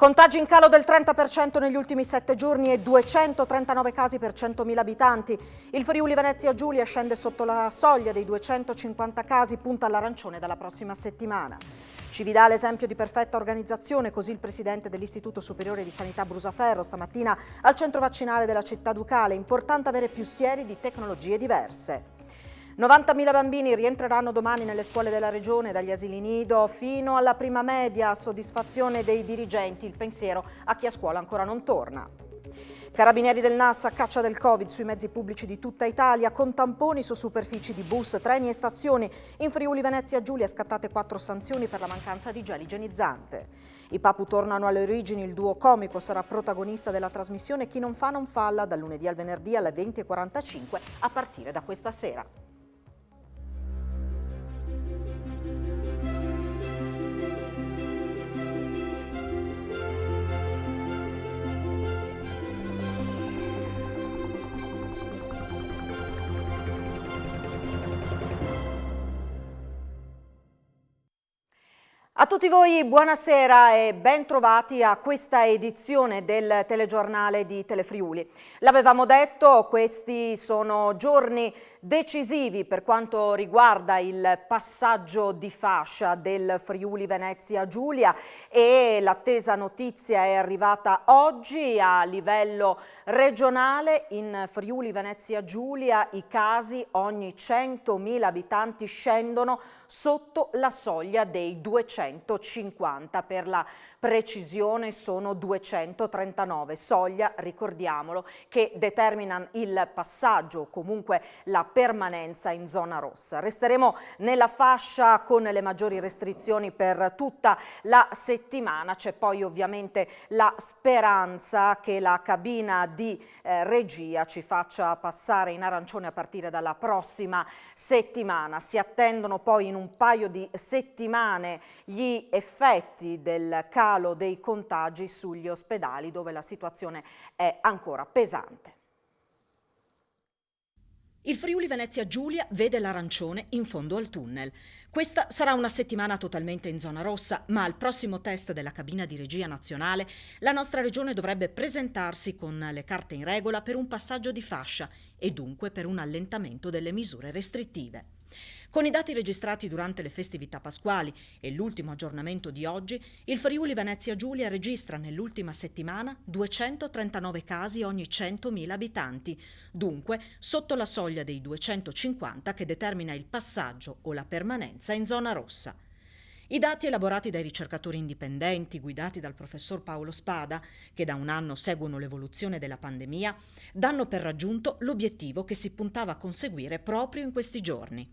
Contagi in calo del 30% negli ultimi 7 giorni e 239 casi per 100.000 abitanti. Il Friuli Venezia Giulia scende sotto la soglia dei 250 casi, punta all'arancione dalla prossima settimana. Cividale esempio di perfetta organizzazione, così il presidente dell'Istituto Superiore di Sanità Brusaferro stamattina al centro vaccinale della città ducale. Importante avere più sieri di tecnologie diverse. 90.000 bambini rientreranno domani nelle scuole della regione, dagli asili nido fino alla prima media, soddisfazione dei dirigenti, il pensiero a chi a scuola ancora non torna. Carabinieri del NAS a caccia del Covid sui mezzi pubblici di tutta Italia, con tamponi su superfici di bus, treni e stazioni. In Friuli Venezia Giulia scattate 4 sanzioni per la mancanza di gel igienizzante. I Papu tornano alle origini, il duo comico sarà protagonista della trasmissione Chi non fa non falla, dal lunedì al venerdì alle 20:45 a partire da questa sera. A tutti voi buonasera e ben trovati a questa edizione del telegiornale di Telefriuli. L'avevamo detto, questi sono giorni decisivi per quanto riguarda il passaggio di fascia del Friuli Venezia Giulia e l'attesa notizia è arrivata oggi a livello regionale. In Friuli Venezia Giulia i casi ogni 100.000 abitanti scendono sotto la soglia dei 250, per la precisione sono 239, soglia, ricordiamolo, che determina il passaggio o comunque la permanenza in zona rossa. Resteremo nella fascia con le maggiori restrizioni per tutta la settimana. C'è poi ovviamente la speranza che la cabina di regia ci faccia passare in arancione a partire dalla prossima settimana. Si attendono poi in un paio di settimane gli effetti del calo dei contagi sugli ospedali, dove la situazione è ancora pesante. Il Friuli Venezia Giulia vede l'arancione in fondo al tunnel. Questa sarà una settimana totalmente in zona rossa, ma al prossimo test della cabina di regia nazionale la nostra regione dovrebbe presentarsi con le carte in regola per un passaggio di fascia e dunque per un allentamento delle misure restrittive. Con i dati registrati durante le festività pasquali e l'ultimo aggiornamento di oggi, il Friuli Venezia Giulia registra nell'ultima settimana 239 casi ogni 100.000 abitanti, dunque sotto la soglia dei 250 che determina il passaggio o la permanenza in zona rossa. I dati elaborati dai ricercatori indipendenti guidati dal professor Paolo Spada, che da un anno seguono l'evoluzione della pandemia, danno per raggiunto l'obiettivo che si puntava a conseguire proprio in questi giorni.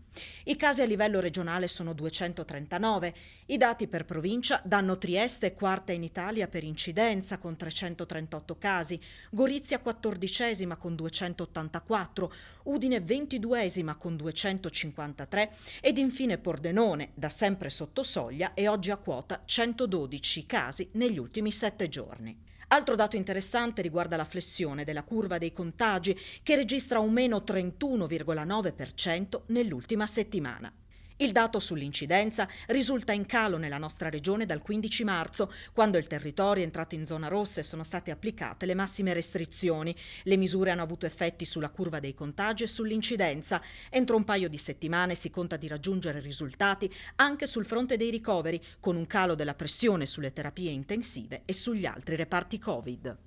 I casi a livello regionale sono 239, i dati per provincia danno Trieste quarta in Italia per incidenza con 338 casi, Gorizia 14esima con 284, Udine 22esima con 253 ed infine Pordenone, da sempre sotto soglia, e oggi a quota 112 casi negli ultimi 7 giorni. Altro dato interessante riguarda la flessione della curva dei contagi, che registra un meno 31,9% nell'ultima settimana. Il dato sull'incidenza risulta in calo nella nostra regione dal 15 marzo, quando il territorio è entrato in zona rossa e sono state applicate le massime restrizioni. Le misure hanno avuto effetti sulla curva dei contagi e sull'incidenza. Entro un paio di settimane si conta di raggiungere risultati anche sul fronte dei ricoveri, con un calo della pressione sulle terapie intensive e sugli altri reparti Covid.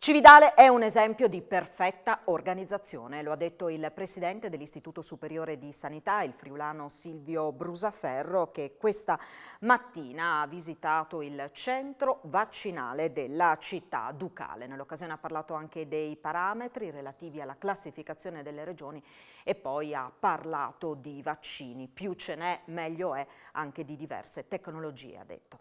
Cividale è un esempio di perfetta organizzazione, lo ha detto il presidente dell'Istituto Superiore di Sanità, il friulano Silvio Brusaferro, che questa mattina ha visitato il centro vaccinale della città ducale. Nell'occasione ha parlato anche dei parametri relativi alla classificazione delle regioni e poi ha parlato di vaccini. Più ce n'è, meglio è, anche di diverse tecnologie, ha detto.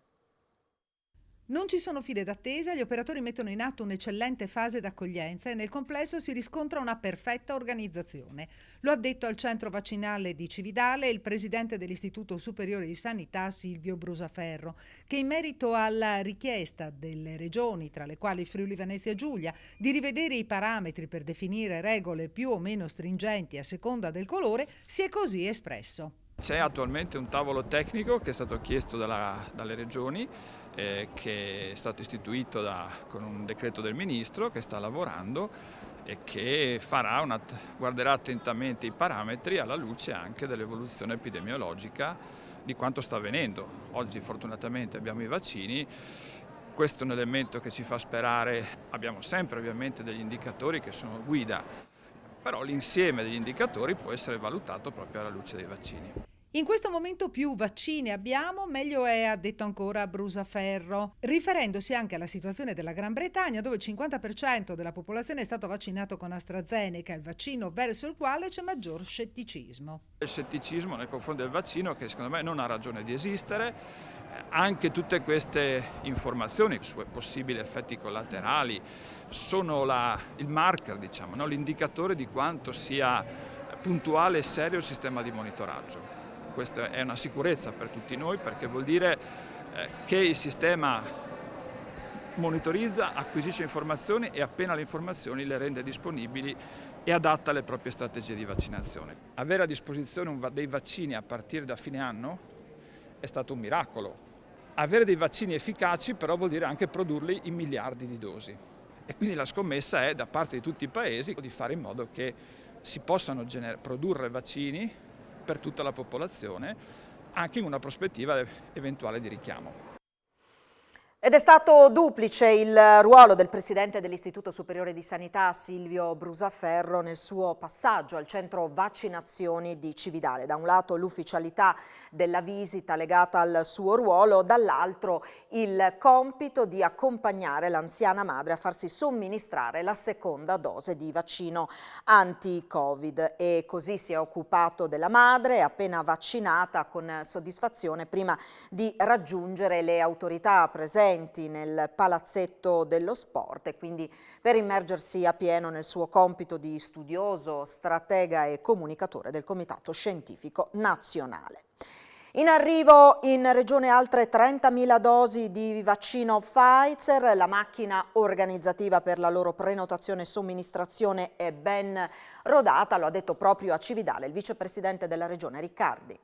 Non ci sono file d'attesa, gli operatori mettono in atto un'eccellente fase d'accoglienza e nel complesso si riscontra una perfetta organizzazione. Lo ha detto al centro vaccinale di Cividale il presidente dell'Istituto Superiore di Sanità Silvio Brusaferro, che in merito alla richiesta delle regioni, tra le quali Friuli Venezia Giulia, di rivedere i parametri per definire regole più o meno stringenti a seconda del colore, si è così espresso. C'è attualmente un tavolo tecnico che è stato chiesto dalle regioni, che è stato istituito con un decreto del Ministro che sta lavorando e che guarderà attentamente i parametri alla luce anche dell'evoluzione epidemiologica di quanto sta avvenendo. Oggi fortunatamente abbiamo i vaccini, questo è un elemento che ci fa sperare, abbiamo sempre ovviamente degli indicatori che sono guida, però l'insieme degli indicatori può essere valutato proprio alla luce dei vaccini. In questo momento più vaccini abbiamo, meglio è, ha detto ancora Brusaferro, riferendosi anche alla situazione della Gran Bretagna, dove il 50% della popolazione è stato vaccinato con AstraZeneca, il vaccino verso il quale c'è maggior scetticismo. Il scetticismo nei confronti del vaccino, che secondo me non ha ragione di esistere, anche tutte queste informazioni su possibili effetti collaterali sono il marker, diciamo, no? L'indicatore di quanto sia puntuale e serio il sistema di monitoraggio. Questa è una sicurezza per tutti noi, perché vuol dire che il sistema monitorizza, acquisisce informazioni e appena le informazioni le rende disponibili e adatta alle proprie strategie di vaccinazione. Avere a disposizione dei vaccini a partire da fine anno è stato un miracolo. Avere dei vaccini efficaci però vuol dire anche produrli in miliardi di dosi. E quindi la scommessa è da parte di tutti i paesi di fare in modo che si possano produrre vaccini per tutta la popolazione, anche in una prospettiva eventuale di richiamo. Ed è stato duplice il ruolo del presidente dell'Istituto Superiore di Sanità Silvio Brusaferro nel suo passaggio al centro vaccinazioni di Cividale. Da un lato l'ufficialità della visita legata al suo ruolo, dall'altro il compito di accompagnare l'anziana madre a farsi somministrare la seconda dose di vaccino anti-Covid. E così si è occupato della madre, appena vaccinata, con soddisfazione, prima di raggiungere le autorità presenti nel palazzetto dello sport e quindi per immergersi appieno nel suo compito di studioso, stratega e comunicatore del Comitato Scientifico Nazionale. In arrivo in regione altre 30.000 dosi di vaccino Pfizer, la macchina organizzativa per la loro prenotazione e somministrazione è ben rodata, lo ha detto proprio a Cividale il vicepresidente della regione Riccardi.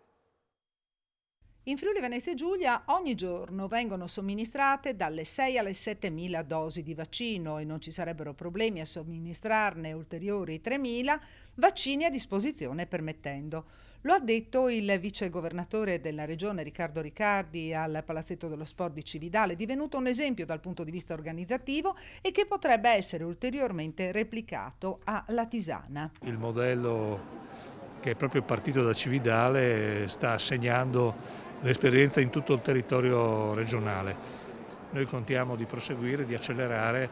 In Friuli Venezia Giulia ogni giorno vengono somministrate dalle 6 alle 7.000 dosi di vaccino e non ci sarebbero problemi a somministrarne ulteriori 3.000, vaccini a disposizione permettendo. Lo ha detto il vicegovernatore della regione Riccardo Riccardi al Palazzetto dello Sport di Cividale, divenuto un esempio dal punto di vista organizzativo e che potrebbe essere ulteriormente replicato a Latisana. Il modello che è proprio partito da Cividale sta segnando l'esperienza in tutto il territorio regionale. Noi contiamo di proseguire, di accelerare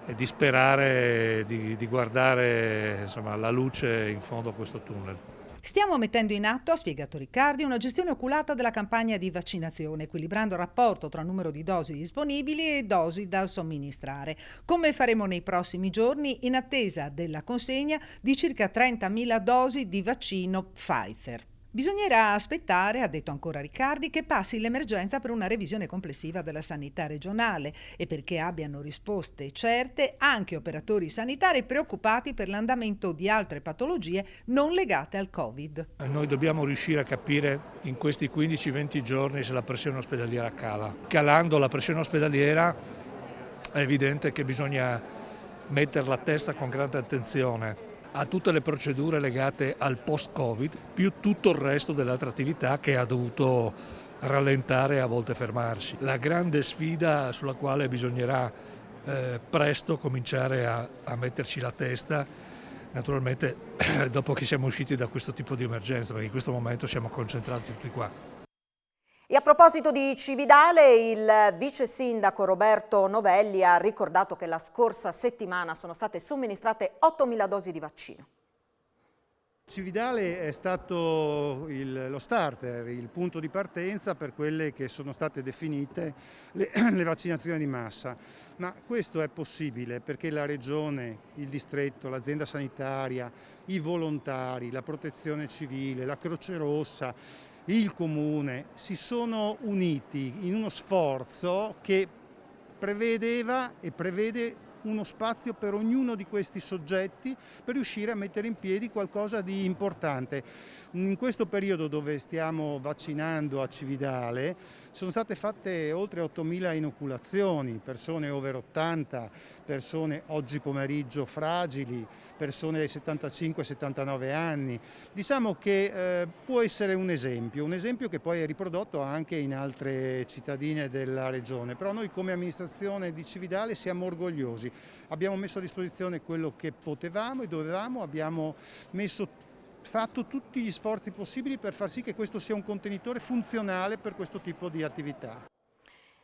e di sperare di guardare, insomma, la luce in fondo a questo tunnel. Stiamo mettendo in atto, ha spiegato Riccardi, una gestione oculata della campagna di vaccinazione, equilibrando il rapporto tra numero di dosi disponibili e dosi da somministrare, come faremo nei prossimi giorni in attesa della consegna di circa 30.000 dosi di vaccino Pfizer. Bisognerà aspettare, ha detto ancora Riccardi, che passi l'emergenza per una revisione complessiva della sanità regionale e perché abbiano risposte certe anche operatori sanitari preoccupati per l'andamento di altre patologie non legate al Covid. Noi dobbiamo riuscire a capire in questi 15-20 giorni se la pressione ospedaliera cala. Calando la pressione ospedaliera è evidente che bisogna mettere la testa con grande attenzione a tutte le procedure legate al post-Covid, più tutto il resto dell'altra attività che ha dovuto rallentare e a volte fermarsi. La grande sfida sulla quale bisognerà presto cominciare a metterci la testa, naturalmente dopo che siamo usciti da questo tipo di emergenza, perché in questo momento siamo concentrati tutti qua. E a proposito di Cividale, il vice sindaco Roberto Novelli ha ricordato che la scorsa settimana sono state somministrate 8.000 dosi di vaccino. Cividale è stato lo starter, il punto di partenza per quelle che sono state definite le vaccinazioni di massa. Ma questo è possibile perché la regione, il distretto, l'azienda sanitaria, i volontari, la protezione civile, la Croce Rossa, il comune si sono uniti in uno sforzo che prevedeva e prevede uno spazio per ognuno di questi soggetti per riuscire a mettere in piedi qualcosa di importante. In questo periodo dove stiamo vaccinando a Cividale sono state fatte oltre 8.000 inoculazioni, persone over 80, persone oggi pomeriggio fragili, persone dai 75-79 anni. Diciamo che può essere un esempio che poi è riprodotto anche in altre cittadine della regione, però noi come amministrazione di Cividale siamo orgogliosi, abbiamo messo a disposizione quello che potevamo e dovevamo, abbiamo fatto tutti gli sforzi possibili per far sì che questo sia un contenitore funzionale per questo tipo di attività.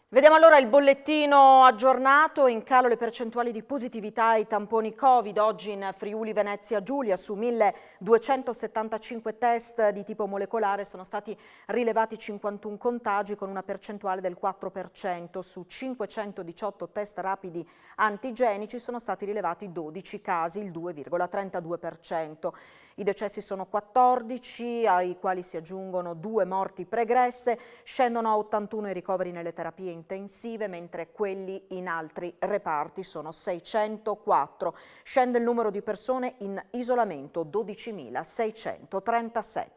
Vediamo allora il bollettino aggiornato. In calo le percentuali di positività ai tamponi Covid. Oggi in Friuli Venezia Giulia su 1275 test di tipo molecolare sono stati rilevati 51 contagi con una percentuale del 4%. Su 518 test rapidi antigenici sono stati rilevati 12 casi, il 2,32%. I decessi sono 14, ai quali si aggiungono 2 morti pregresse. Scendono a 81 i ricoveri nelle terapie intensive, mentre quelli in altri reparti sono 604. Scende il numero di persone in isolamento, 12.637.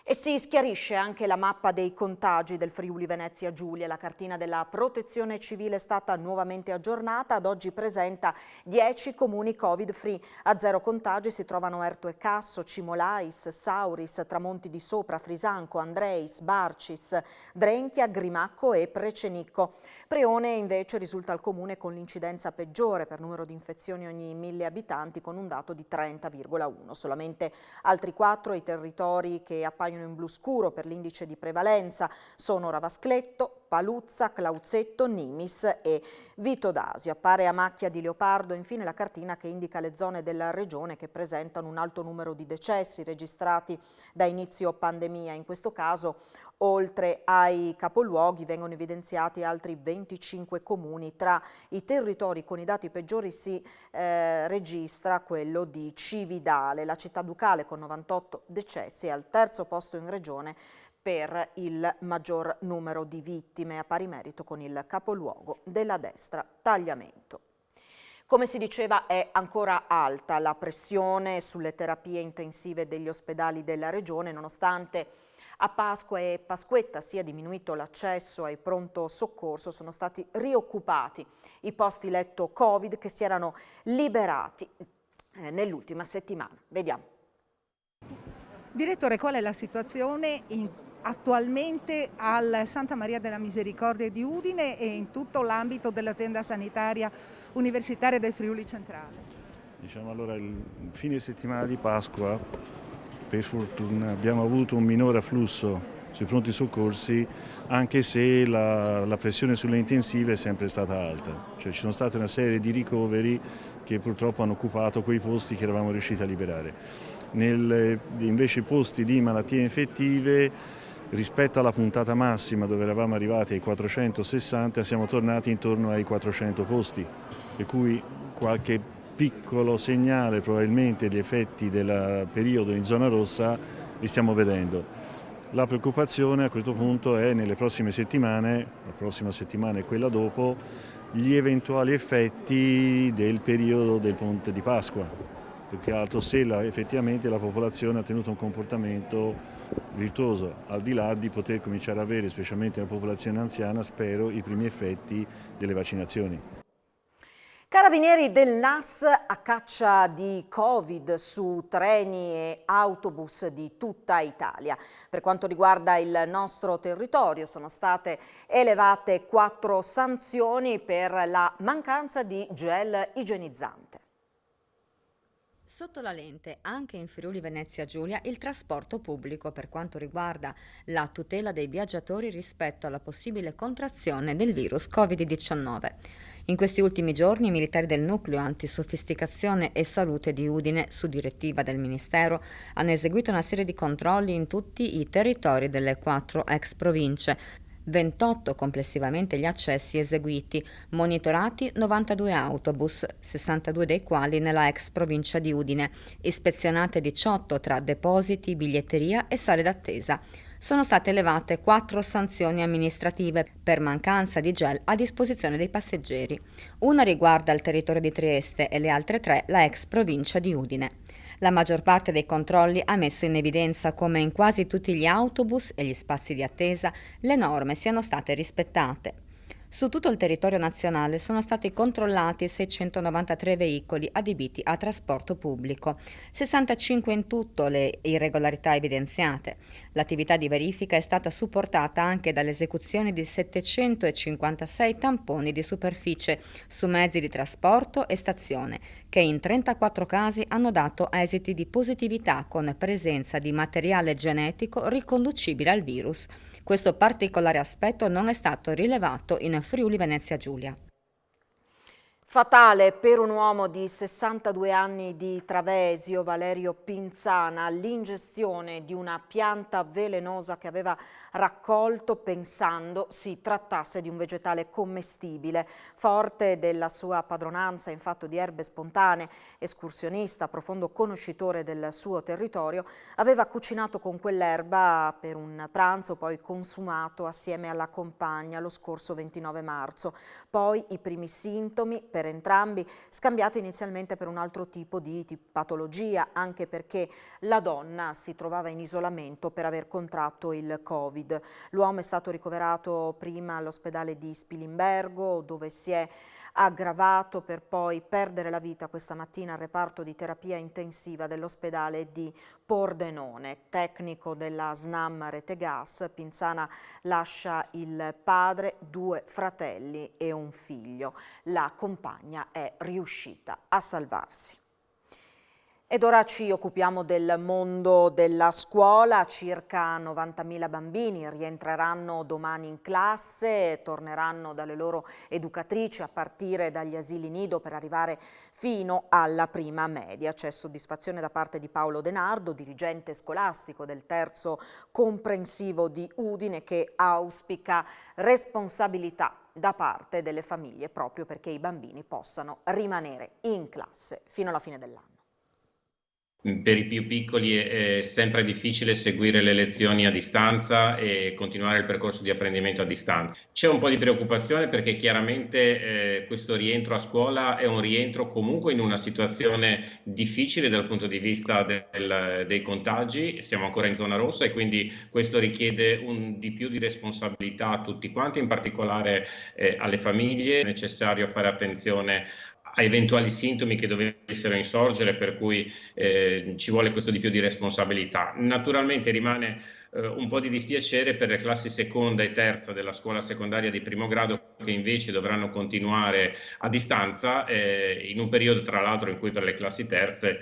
E si schiarisce anche la mappa dei contagi del Friuli Venezia Giulia. La cartina della Protezione Civile è stata nuovamente aggiornata. Ad oggi presenta 10 comuni Covid-free. A 0 contagi si trovano Erto e Casso, Cimolais, Sauris, Tramonti di Sopra, Frisanco, Andreis, Barcis, Drenchia, Grimacco e Precenicco. Preone invece risulta il comune con l'incidenza peggiore per numero di infezioni ogni 1000 abitanti, con un dato di 30,1. Solamente altri 4 i territori che appaiono in blu scuro per l'indice di prevalenza sono Ravascletto, Paluzza, Clauzetto, Nimis e Vitodasio. Appare a macchia di leopardo infine la cartina che indica le zone della regione che presentano un alto numero di decessi registrati da inizio pandemia. In questo caso, oltre ai capoluoghi, vengono evidenziati altri 25 comuni. Tra i territori con i dati peggiori si registra quello di Cividale. La città ducale con 98 decessi è al terzo posto in regione per il maggior numero di vittime, a pari merito con il capoluogo della destra, Tagliamento. Come si diceva, è ancora alta la pressione sulle terapie intensive degli ospedali della regione, nonostante a Pasqua e Pasquetta sia diminuito l'accesso ai pronto soccorso. Sono stati rioccupati i posti letto Covid che si erano liberati nell'ultima settimana. Vediamo. Direttore, qual è la situazione attualmente al Santa Maria della Misericordia di Udine e in tutto l'ambito dell'azienda sanitaria universitaria del Friuli Centrale? Diciamo allora, il fine settimana di Pasqua, per fortuna, abbiamo avuto un minore afflusso sui pronti soccorsi, anche se la pressione sulle intensive è sempre stata alta. Cioè, ci sono state una serie di ricoveri che purtroppo hanno occupato quei posti che eravamo riusciti a liberare. Invece i posti di malattie infettive, rispetto alla puntata massima dove eravamo arrivati ai 460, siamo tornati intorno ai 400 posti, per cui qualche piccolo segnale probabilmente di effetti del periodo in zona rossa li stiamo vedendo. La preoccupazione a questo punto è nelle prossime settimane, la prossima settimana e quella dopo, gli eventuali effetti del periodo del ponte di Pasqua, più che altro se effettivamente la popolazione ha tenuto un comportamento virtuoso, al di là di poter cominciare a avere, specialmente nella popolazione anziana, spero, i primi effetti delle vaccinazioni. Carabinieri del NAS a caccia di Covid su treni e autobus di tutta Italia. Per quanto riguarda il nostro territorio sono state elevate 4 sanzioni per la mancanza di gel igienizzante. Sotto la lente, anche in Friuli Venezia Giulia, il trasporto pubblico per quanto riguarda la tutela dei viaggiatori rispetto alla possibile contrazione del virus Covid-19. In questi ultimi giorni i militari del Nucleo Antisofisticazione e Salute di Udine, su direttiva del Ministero, hanno eseguito una serie di controlli in tutti i territori delle 4 ex province. 28 complessivamente gli accessi eseguiti, monitorati 92 autobus, 62 dei quali nella ex provincia di Udine, ispezionate 18 tra depositi, biglietteria e sale d'attesa. Sono state elevate 4 sanzioni amministrative per mancanza di gel a disposizione dei passeggeri. Una riguarda il territorio di Trieste e le altre 3 la ex provincia di Udine. La maggior parte dei controlli ha messo in evidenza come in quasi tutti gli autobus e gli spazi di attesa le norme siano state rispettate. Su tutto il territorio nazionale sono stati controllati 693 veicoli adibiti a trasporto pubblico, 65 in tutto le irregolarità evidenziate. L'attività di verifica è stata supportata anche dall'esecuzione di 756 tamponi di superficie su mezzi di trasporto e stazione, che in 34 casi hanno dato esiti di positività con presenza di materiale genetico riconducibile al virus. Questo particolare aspetto non è stato rilevato in Friuli Venezia Giulia. Fatale per un uomo di 62 anni di Travesio, Valerio Pinzana, l'ingestione di una pianta velenosa che aveva raccolto pensando si trattasse di un vegetale commestibile. Forte della sua padronanza in fatto di erbe spontanee, escursionista, profondo conoscitore del suo territorio, aveva cucinato con quell'erba per un pranzo poi consumato assieme alla compagna lo scorso 29 marzo. Poi i primi sintomi per entrambi, scambiato inizialmente per un altro tipo di patologia, anche perché la donna si trovava in isolamento per aver contratto il Covid. L'uomo è stato ricoverato prima all'ospedale di Spilimbergo, dove si è aggravato per poi perdere la vita questa mattina al reparto di terapia intensiva dell'ospedale di Pordenone. Tecnico della SNAM Rete Gas, Pinzana lascia il padre, 2 fratelli e un figlio. La compagna è riuscita a salvarsi. Ed ora ci occupiamo del mondo della scuola. Circa 90.000 bambini rientreranno domani in classe, torneranno dalle loro educatrici a partire dagli asili nido per arrivare fino alla prima media. C'è soddisfazione da parte di Paolo Denardo, dirigente scolastico del terzo comprensivo di Udine, che auspica responsabilità da parte delle famiglie proprio perché i bambini possano rimanere in classe fino alla fine dell'anno. Per i più piccoli è sempre difficile seguire le lezioni a distanza e continuare il percorso di apprendimento a distanza. C'è un po' di preoccupazione perché chiaramente questo rientro a scuola è un rientro comunque in una situazione difficile dal punto di vista dei contagi. Siamo ancora in zona rossa e quindi questo richiede di più di responsabilità a tutti quanti, in particolare alle famiglie. È necessario fare attenzione a eventuali sintomi che dovessero insorgere, per cui ci vuole questo di più di responsabilità. Naturalmente rimane un po' di dispiacere per le classi seconda e terza della scuola secondaria di primo grado, che invece dovranno continuare a distanza in un periodo tra l'altro in cui per le classi terze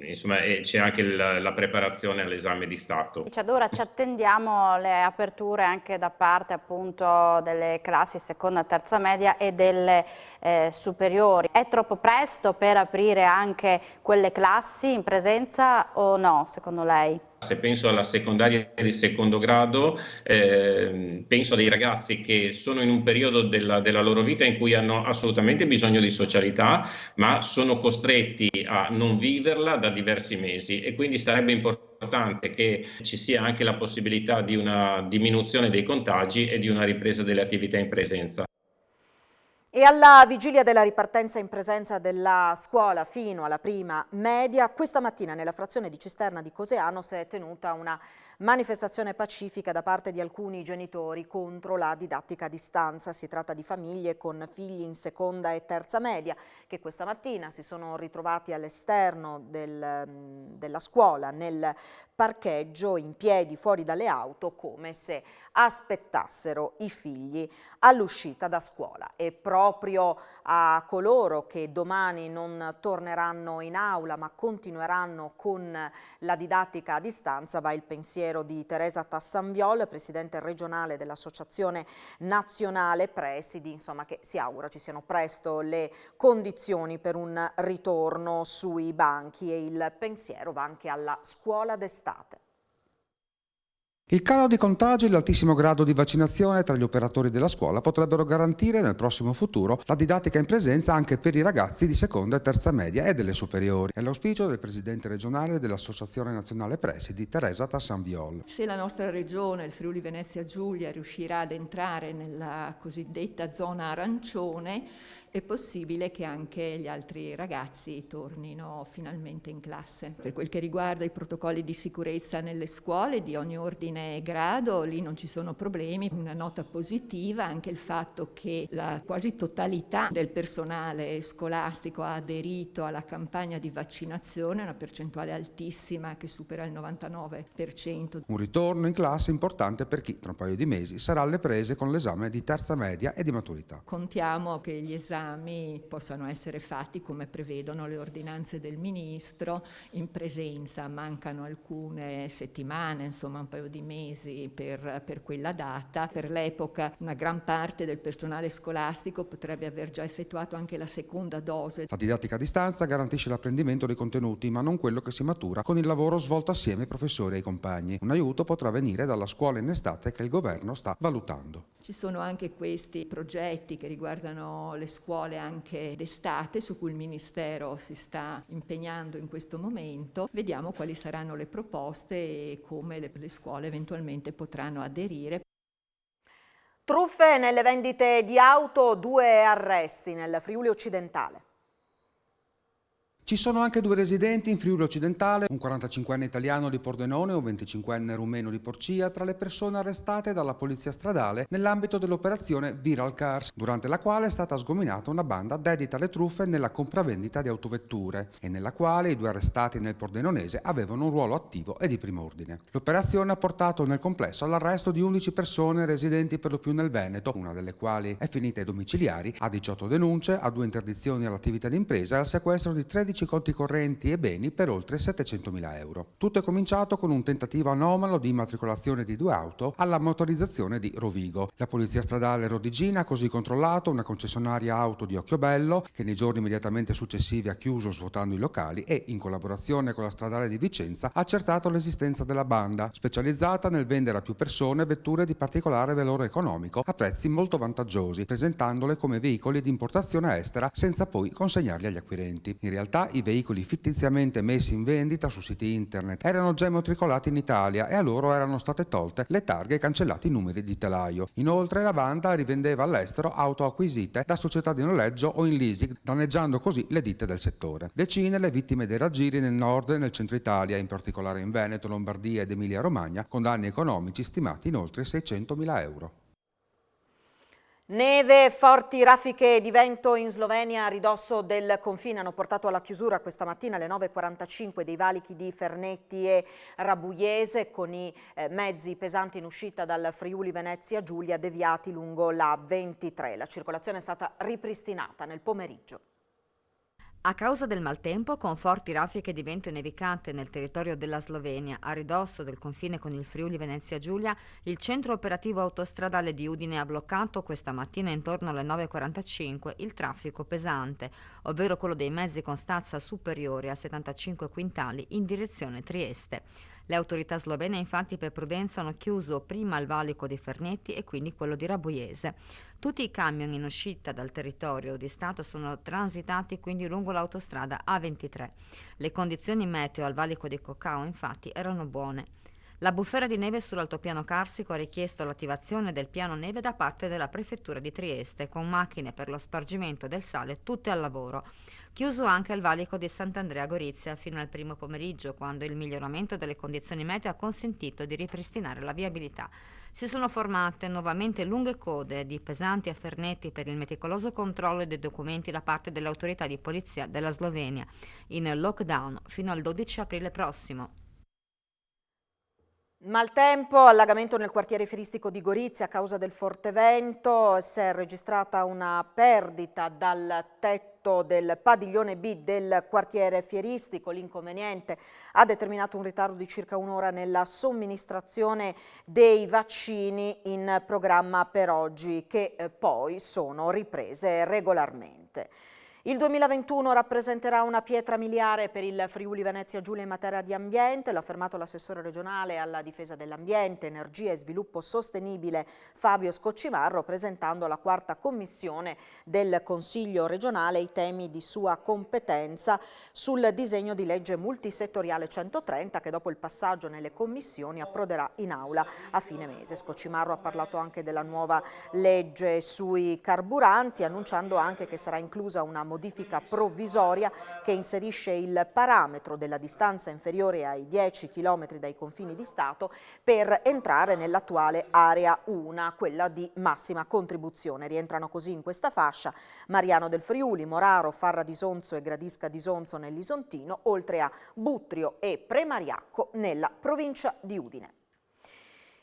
insomma, c'è anche la preparazione all'esame di Stato. Ad ora ci attendiamo le aperture anche da parte appunto delle classi seconda e terza media e delle superiori. È troppo presto per aprire anche quelle classi in presenza o no, secondo lei? Se penso alla secondaria di secondo grado, penso a dei ragazzi che sono in un periodo della loro vita in cui hanno assolutamente bisogno di socialità, ma sono costretti a non viverla da diversi mesi e quindi sarebbe importante che ci sia anche la possibilità di una diminuzione dei contagi e di una ripresa delle attività in presenza. E alla vigilia della ripartenza in presenza della scuola fino alla prima media, questa mattina nella frazione di Cisterna di Coseano si è tenuta una manifestazione pacifica da parte di alcuni genitori contro la didattica a distanza. Si tratta di famiglie con figli in seconda e terza media che questa mattina si sono ritrovati all'esterno della scuola, nel parcheggio, in piedi fuori dalle auto, come se aspettassero i figli all'uscita da scuola. E proprio a coloro che domani non torneranno in aula ma continueranno con la didattica a distanza va il pensiero di Teresa Tassanviol, presidente regionale dell'Associazione Nazionale Presidi, insomma, che si augura ci siano presto le condizioni per un ritorno sui banchi, e il pensiero va anche alla scuola d'estate. Il calo di contagi e l'altissimo grado di vaccinazione tra gli operatori della scuola potrebbero garantire nel prossimo futuro la didattica in presenza anche per i ragazzi di seconda e terza media e delle superiori. È l'auspicio del presidente regionale dell'Associazione Nazionale Presidi, Teresa Tassanviol. Se la nostra regione, il Friuli Venezia Giulia, riuscirà ad entrare nella cosiddetta zona arancione, è possibile che anche gli altri ragazzi tornino finalmente in classe. Per quel che riguarda i protocolli di sicurezza nelle scuole di ogni ordine e grado, lì non ci sono problemi. Una nota positiva anche il fatto che la quasi totalità del personale scolastico ha aderito alla campagna di vaccinazione, una percentuale altissima che supera il 99%. Un ritorno in classe importante per chi tra un paio di mesi sarà alle prese con l'esame di terza media e di maturità. Contiamo che gli esami possano essere fatti come prevedono le ordinanze del Ministro in presenza. Mancano alcune settimane, insomma un paio di mesi per quella data. Per l'epoca una gran parte del personale scolastico potrebbe aver già effettuato anche la seconda dose. La didattica a distanza garantisce l'apprendimento dei contenuti, ma non quello che si matura con il lavoro svolto assieme ai professori e ai compagni. Un aiuto potrà venire dalla scuola in estate che il governo sta valutando. Ci sono anche questi progetti che riguardano le scuole anche d'estate, su cui il Ministero si sta impegnando in questo momento. Vediamo quali saranno le proposte e come le scuole eventualmente potranno aderire. Truffe nelle vendite di auto, 2 arresti nel Friuli occidentale. Ci sono anche 2 residenti in Friuli occidentale, un 45enne italiano di Pordenone e un 25enne rumeno di Porcia, tra le persone arrestate dalla polizia stradale nell'ambito dell'operazione Viral Cars, durante la quale è stata sgominata una banda dedita alle truffe nella compravendita di autovetture e nella quale i 2 arrestati nel pordenonese avevano un ruolo attivo e di primo ordine. L'operazione ha portato nel complesso all'arresto di 11 persone residenti per lo più nel Veneto, una delle quali è finita ai domiciliari, a 18 denunce, a 2 interdizioni all'attività di impresa e al sequestro di 13 conti correnti e beni per oltre 700.000 euro. Tutto è cominciato con un tentativo anomalo di immatricolazione di 2 auto alla motorizzazione di Rovigo. La polizia stradale rodigina ha così controllato una concessionaria auto di Occhiobello, che nei giorni immediatamente successivi ha chiuso svuotando i locali e, in collaborazione con la stradale di Vicenza, ha accertato l'esistenza della banda, specializzata nel vendere a più persone vetture di particolare valore economico a prezzi molto vantaggiosi, presentandole come veicoli di importazione estera senza poi consegnarli agli acquirenti. In realtà i veicoli fittiziamente messi in vendita su siti internet erano già immatricolati in Italia e a loro erano state tolte le targhe e cancellati i numeri di telaio. Inoltre la banda rivendeva all'estero auto acquisite da società di noleggio o in leasing, danneggiando così le ditte del settore. Decine le vittime dei raggiri nel nord e nel centro Italia, in particolare in Veneto, Lombardia ed Emilia Romagna, con danni economici stimati in oltre 600.000 euro. Neve, forti raffiche di vento in Slovenia a ridosso del confine hanno portato alla chiusura questa mattina alle 9:45 dei valichi di Fernetti e Rabuiese, con i mezzi pesanti in uscita dal Friuli Venezia Giulia deviati lungo la 23. La circolazione è stata ripristinata nel pomeriggio. A causa del maltempo, con forti raffiche di vento e nevicate nel territorio della Slovenia, a ridosso del confine con il Friuli Venezia Giulia, il centro operativo autostradale di Udine ha bloccato questa mattina intorno alle 9:45 il traffico pesante, ovvero quello dei mezzi con stazza superiore a 75 quintali in direzione Trieste. Le autorità slovene infatti per prudenza hanno chiuso prima il valico di Fernetti e quindi quello di Rabuiese. Tutti i camion in uscita dal territorio di Stato sono transitati quindi lungo l'autostrada A23. Le condizioni meteo al valico di Coccao infatti erano buone. La bufera di neve sull'altopiano carsico ha richiesto l'attivazione del piano neve da parte della prefettura di Trieste, con macchine per lo spargimento del sale tutte al lavoro. Chiuso anche il valico di Sant'Andrea Gorizia fino al primo pomeriggio, quando il miglioramento delle condizioni meteo ha consentito di ripristinare la viabilità. Si sono formate nuovamente lunghe code di pesanti a Fernetti per il meticoloso controllo dei documenti da parte delle autorità di polizia della Slovenia, in lockdown fino al 12 aprile prossimo. Maltempo, allagamento nel quartiere fieristico di Gorizia a causa del forte vento, si è registrata una perdita dal tetto del padiglione B del quartiere fieristico. L'inconveniente ha determinato un ritardo di circa un'ora nella somministrazione dei vaccini in programma per oggi, che poi sono riprese regolarmente. Il 2021 rappresenterà una pietra miliare per il Friuli Venezia Giulia in materia di ambiente, l'ha affermato l'assessore regionale alla difesa dell'ambiente, energia e sviluppo sostenibile Fabio Scoccimarro, presentando alla quarta commissione del Consiglio regionale i temi di sua competenza sul disegno di legge multisettoriale 130 che dopo il passaggio nelle commissioni approderà in aula a fine mese. Scoccimarro ha parlato anche della nuova legge sui carburanti, annunciando anche che sarà inclusa una modifica provvisoria che inserisce il parametro della distanza inferiore ai 10 km dai confini di Stato per entrare nell'attuale area 1, quella di massima contribuzione. Rientrano così in questa fascia Mariano del Friuli, Moraro, Farra di Sonzo e Gradisca di Sonzo nell'Isontino, oltre a Buttrio e Premariacco nella provincia di Udine.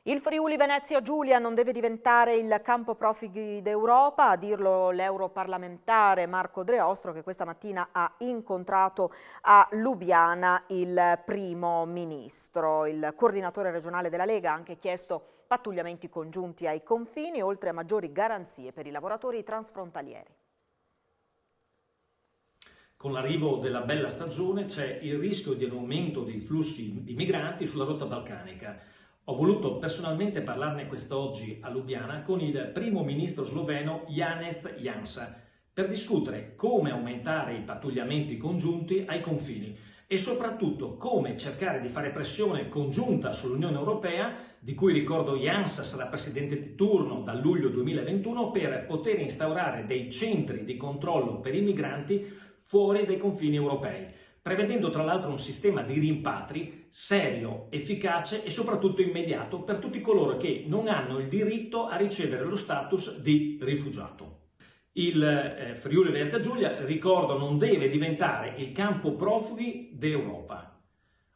Il Friuli Venezia Giulia non deve diventare il campo profughi d'Europa, a dirlo l'europarlamentare Marco Dreostro, che questa mattina ha incontrato a Lubiana il primo ministro. Il coordinatore regionale della Lega ha anche chiesto pattugliamenti congiunti ai confini, oltre a maggiori garanzie per i lavoratori transfrontalieri. Con l'arrivo della bella stagione c'è il rischio di un aumento dei flussi di migranti sulla rotta balcanica. Ho voluto personalmente parlarne quest'oggi a Lubiana con il primo ministro sloveno Janez Janša per discutere come aumentare i pattugliamenti congiunti ai confini e soprattutto come cercare di fare pressione congiunta sull'Unione Europea, di cui ricordo Janša sarà presidente di turno dal luglio 2021, per poter instaurare dei centri di controllo per i migranti fuori dai confini europei, prevedendo tra l'altro un sistema di rimpatri serio, efficace e soprattutto immediato per tutti coloro che non hanno il diritto a ricevere lo status di rifugiato. Il Friuli Venezia Giulia, ricordo, non deve diventare il campo profughi d'Europa.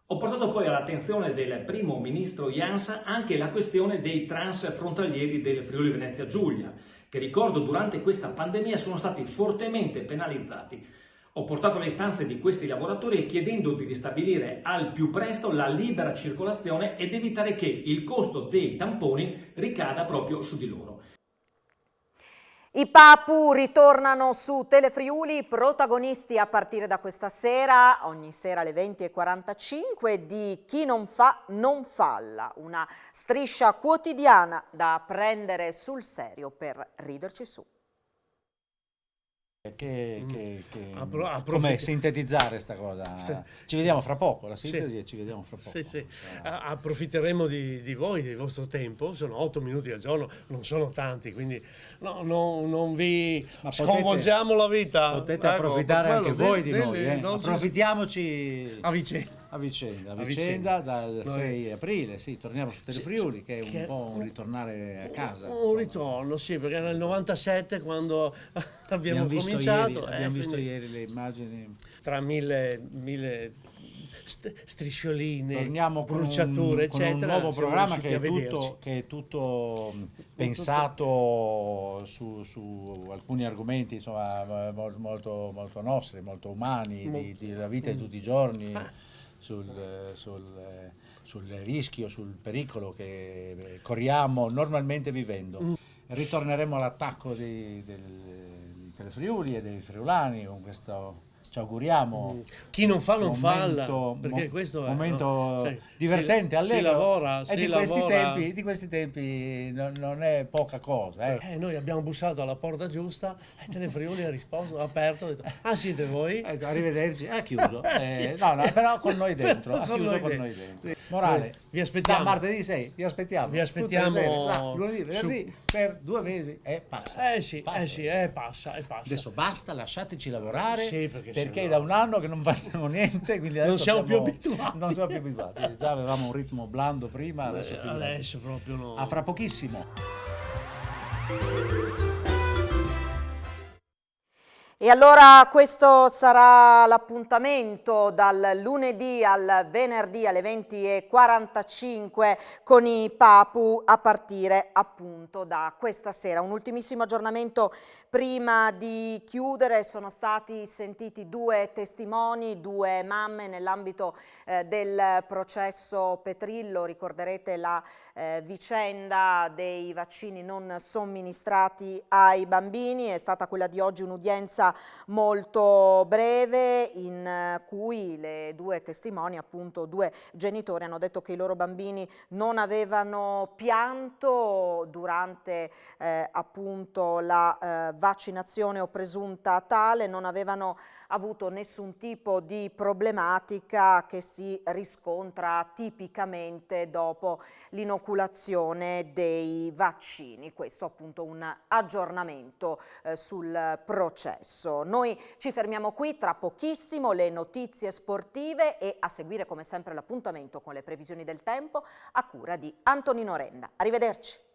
Ho portato poi all'attenzione del primo ministro Janša anche la questione dei transfrontalieri del Friuli Venezia Giulia, che ricordo durante questa pandemia sono stati fortemente penalizzati. Ho portato le istanze di questi lavoratori chiedendo di ristabilire al più presto la libera circolazione ed evitare che il costo dei tamponi ricada proprio su di loro. I Papu ritornano su Telefriuli, protagonisti a partire da questa sera, ogni sera alle 20:45, di Chi non fa non falla, una striscia quotidiana da prendere sul serio per riderci su. Come sintetizzare sta cosa? Sì. Ci vediamo fra poco, la sintesi è ci vediamo fra poco. Sì, sì. Approfitteremo di voi, del vostro tempo, sono 8 minuti al giorno, non sono tanti, quindi non vi sconvolgiamo la vita. Potete approfittare anche voi di noi, approfittiamoci a vicenda dal 6 aprile, sì, torniamo su Telefriuli, che è un po' un ritornare a casa. Un ritorno, sì, perché nel 97 quando abbiamo cominciato... Abbiamo visto ieri le immagini. Tra mille striscioline, torniamo bruciature, con un nuovo programma che è tutto pensato su alcuni argomenti, insomma, molto nostri, molto umani, della vita di tutti i giorni. Sul rischio, sul pericolo che corriamo normalmente vivendo. Ritorneremo all'attacco di Telefriuli e dei friulani con questo, ci auguriamo. Chi non fa non falla, perché questo è un momento divertente, allegro. Si lavora, e di questi tempi non è poca cosa. Noi abbiamo bussato alla porta giusta e Telefriuli ha risposto, ha aperto, ha detto: siete voi? Arrivederci, ha chiuso. Però con noi dentro, ha chiuso con noi dentro. Morale, vi aspettiamo. Da martedì 6, vi aspettiamo. Lunedì, venerdì, per 2 mesi e passa. Passa. Adesso basta, lasciateci lavorare. Sì, perché da un anno che non facciamo niente, quindi non siamo più abituati. Non siamo più abituati. Già avevamo un ritmo blando prima, adesso proprio no. A fra pochissimo. E allora questo sarà l'appuntamento dal lunedì al venerdì alle 20:45 con i Papu a partire appunto da questa sera. Un ultimissimo aggiornamento prima di chiudere: sono stati sentiti 2 testimoni, 2 mamme nell'ambito del processo Petrillo. Ricorderete la vicenda dei vaccini non somministrati ai bambini, è stata quella di oggi un'udienza un'intervista molto breve in cui le due testimoni, appunto due genitori, hanno detto che i loro bambini non avevano pianto durante appunto la vaccinazione o presunta tale, non avevano avuto nessun tipo di problematica che si riscontra tipicamente dopo l'inoculazione dei vaccini. Questo appunto un aggiornamento sul processo. Noi ci fermiamo qui, tra pochissimo le notizie sportive e a seguire come sempre l'appuntamento con le previsioni del tempo a cura di Antonino Renda. Arrivederci.